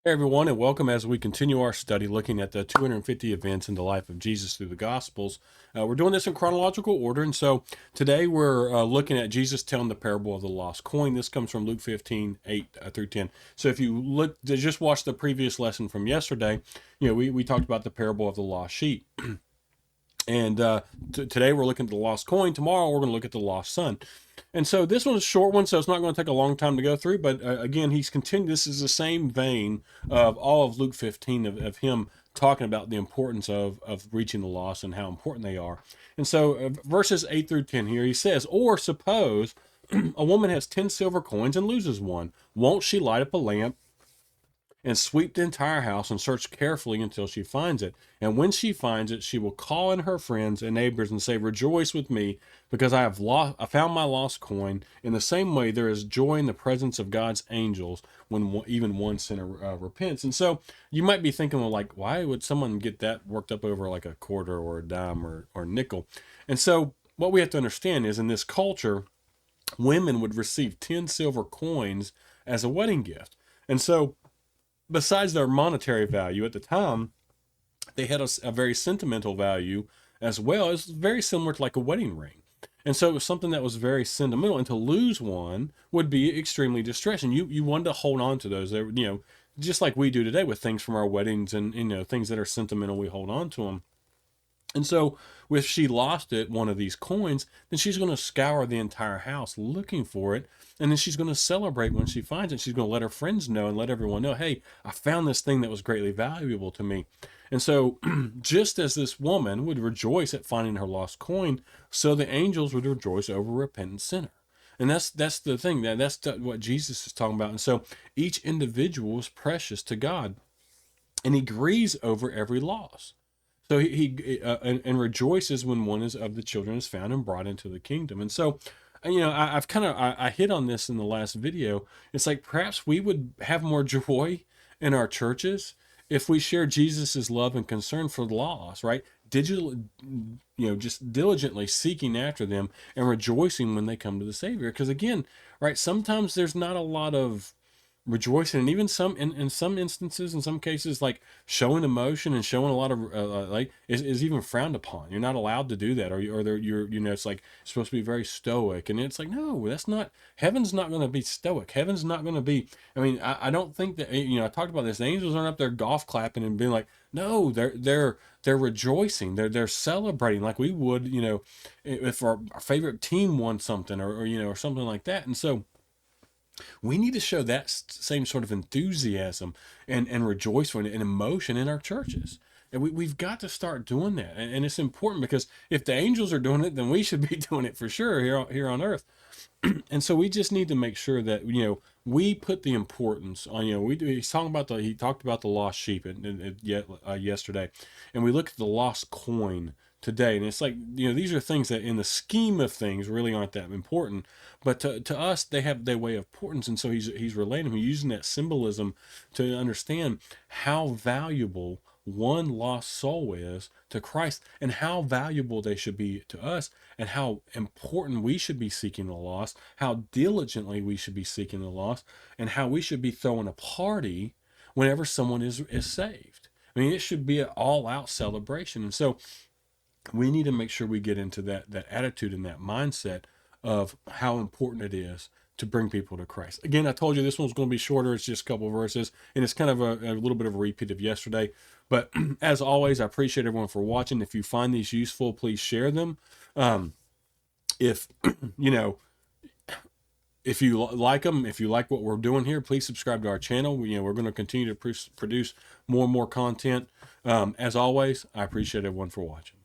Hey everyone, and welcome as we continue our study looking at the 250 events in the life of Jesus through the Gospels. We're doing this in chronological order, and so today we're looking at Jesus telling the parable of the lost coin. This comes from Luke 15, 8 through 10. So if you just watch the previous lesson from yesterday, we talked about the parable of the lost sheep. And today we're looking at the lost coin. Tomorrow we're going to look at the lost son. And so this one's a short one, so it's not going to take a long time to go through. But again, he's continued. This is the same vein of all of Luke 15 of him talking about the importance of reaching the lost and how important they are. And so verses 8 through 10 here, he says, or suppose a woman has 10 silver coins and loses one. Won't she light up a lamp and sweep the entire house and search carefully until she finds it? And when she finds it, she will call in her friends and neighbors and say, "Rejoice with me, because I found my lost coin." In the same way, there is joy in the presence of God's angels when even one sinner repents. And so you might be thinking, well, like, why would someone get that worked up over like a quarter or a dime or nickel? And so what we have to understand is in this culture, women would receive 10 silver coins as a wedding gift. And so besides their monetary value at the time, they had a very sentimental value as well. It's very similar to like a wedding ring. And so it was something that was very sentimental, and to lose one would be extremely distressing. You wanted to hold on to those. They, just like we do today with things from our weddings and things that are sentimental, we hold on to them. And so, if she lost it, one of these coins, then she's going to scour the entire house looking for it. And then she's going to celebrate when she finds it. She's going to let her friends know and let everyone know, hey, I found this thing that was greatly valuable to me. And so, just as this woman would rejoice at finding her lost coin, so the angels would rejoice over a repentant sinner. And that's the thing. That's what Jesus is talking about. And so, each individual is precious to God, and he grieves over every loss. So and rejoices when one is of the children is found and brought into the kingdom. And so, I've kind of I hit on this in the last video. It's like perhaps we would have more joy in our churches if we share Jesus's love and concern for the lost, right? Digital, just diligently seeking after them and rejoicing when they come to the Savior. Because again, right, sometimes there's not a lot of rejoicing, and even in some instances, in some cases, like showing emotion and showing a lot of like is even frowned upon. You're not allowed to do that, or you're it's like supposed to be very stoic, and it's like, no, that's not. Heaven's not going to be stoic. Heaven's not going to be. I mean, I don't think that, I talked about this. The angels aren't up there golf clapping and being like, no, they're rejoicing. They're celebrating like we would, if our favorite team won something, or something like that. And so we need to show that same sort of enthusiasm and rejoicing and emotion in our churches. And we've got to start doing that. And it's important, because if the angels are doing it, then we should be doing it for sure here on earth. And so we just need to make sure that, we put the importance on, he talked about the lost sheep yesterday, and we look at the lost coin today. And it's like, these are things that in the scheme of things really aren't that important, but to us, they have their way of importance. And so he's relating, he's using that symbolism to understand how valuable one lost soul is to Christ, and how valuable they should be to us, and how important we should be seeking the lost, how diligently we should be seeking the lost, and how we should be throwing a party whenever someone is saved. I mean, it should be an all-out celebration. And so we need to make sure we get into that attitude and that mindset of how important it is to bring people to Christ. Again, I told you this one's going to be shorter. It's just a couple of verses, and it's kind of a little bit of a repeat of yesterday. But as always, I appreciate everyone for watching. If you find these useful, please share them. If you know, if you like them, if you like what we're doing here, please subscribe to our channel. We're going to continue to produce more and more content. As always, I appreciate everyone for watching.